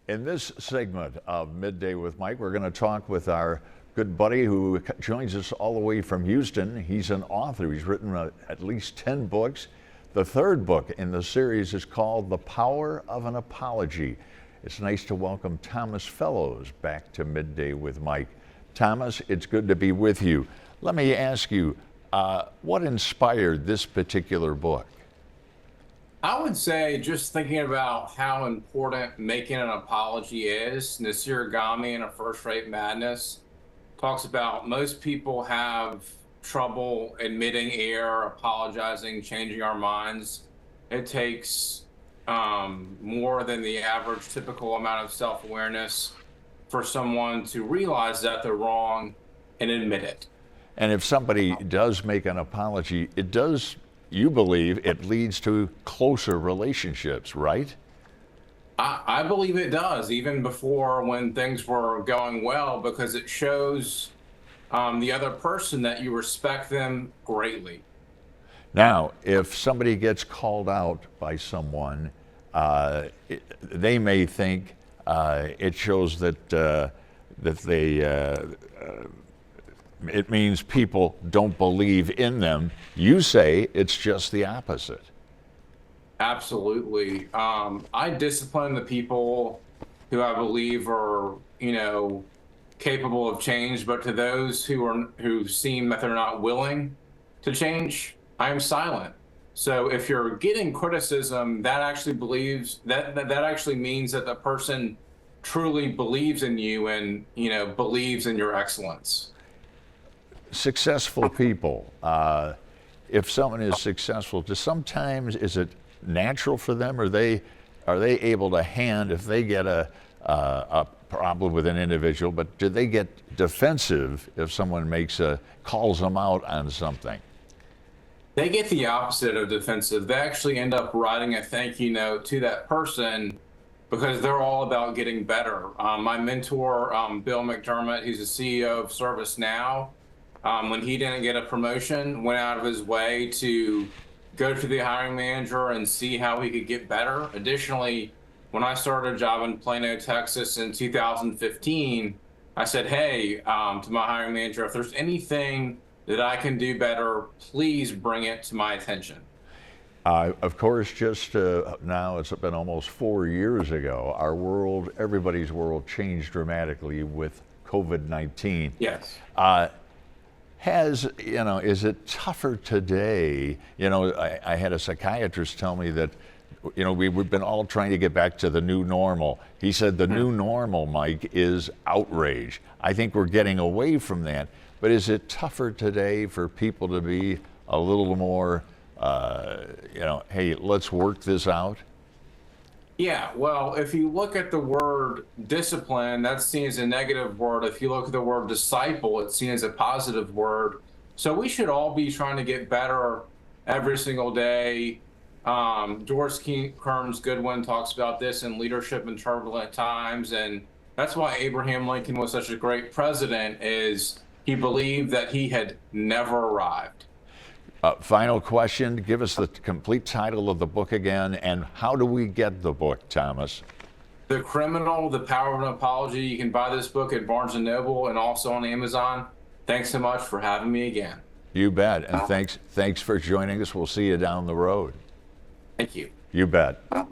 In this segment of Midday with Mike, we're going to talk with our good buddy who joins us all the way from Houston. He's an author. He's written at least 10 books. The third book in the series is called The Power of an Apology. It's nice to welcome Thomas Fellows back to Midday with Mike. Thomas, it's good to be with you. Let me ask you, what inspired this particular book? I would say just thinking about how important making an apology is. Nasir Gami in A First-Rate Madness talks about most people have trouble admitting error, apologizing, changing our minds. It takes more than the average typical amount of self-awareness for someone to realize that they're wrong and admit it. And if somebody does make an apology, it does, you believe, it leads to closer relationships, right? I believe it does, even before when things were going well, because it shows the other person that you respect them greatly. Now, if somebody gets called out by someone, they may think it shows that it means people don't believe in them. You say it's just the opposite. Absolutely. I discipline the people who I believe are, capable of change, but to those who seem that they're not willing to change, I am silent. So if you're getting criticism, that actually means that the person truly believes in you and, believes in your excellence. Successful people, if someone is successful, sometimes is it natural for them, or are they able to if they get a problem with an individual, but do they get defensive if someone calls them out on something? They get the opposite of defensive. They actually end up writing a thank you note to that person because they're all about getting better. My mentor, Bill McDermott, he's the CEO of ServiceNow. When he didn't get a promotion, went out of his way to go to the hiring manager and see how he could get better. Additionally, when I started a job in Plano, Texas in 2015, I said, hey, to my hiring manager, if there's anything that I can do better, please bring it to my attention. Of course, just now, it's been almost 4 years ago, our world, everybody's world changed dramatically with COVID-19. Yes. Is it tougher today? I had a psychiatrist tell me that, we've been all trying to get back to the new normal. He said the new normal, Mike, is outrage. I think we're getting away from that. But is it tougher today for people to be a little more, hey, let's work this out? Yeah, well, if you look at the word discipline, that's seen as a negative word. If you look at the word disciple, it's seen as a positive word. So we should all be trying to get better every single day. Doris Kearns Goodwin talks about this in Leadership in Turbulent Times, and that's why Abraham Lincoln was such a great president, is he believed that he had never arrived. Final question, give us the complete title of the book again, and how do we get the book, Thomas? The Criminal, The Power of an Apology. You can buy this book at Barnes & Noble and also on Amazon. Thanks so much for having me again. You bet, and thanks for joining us. We'll see you down the road. Thank you. You bet.